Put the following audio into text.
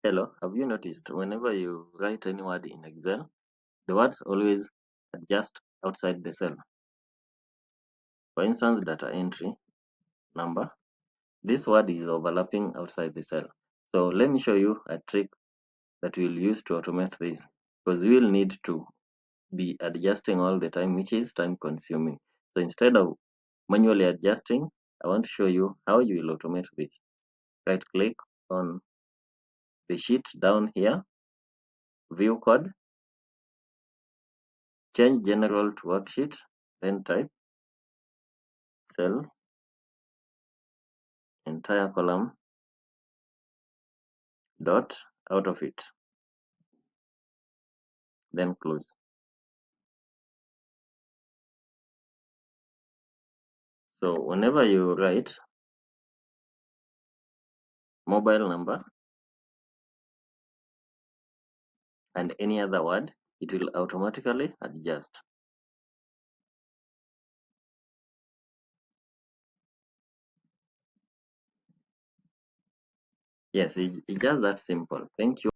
Hello, have you noticed whenever you write any word in Excel, the words always adjust outside the cell? For instance, data entry, number, this word is overlapping outside the cell. So let me show you a trick that we'll use to automate this, because we will need to be adjusting all the time, which is time consuming. So instead of manually adjusting, I want to show you how you will automate this. Right click on the sheet down here, view code, change general to worksheet, then type cells, entire column, dot AutoFit, then close. So whenever you write mobile number and any other word, it will automatically adjust. Yes, it's just that simple. Thank you.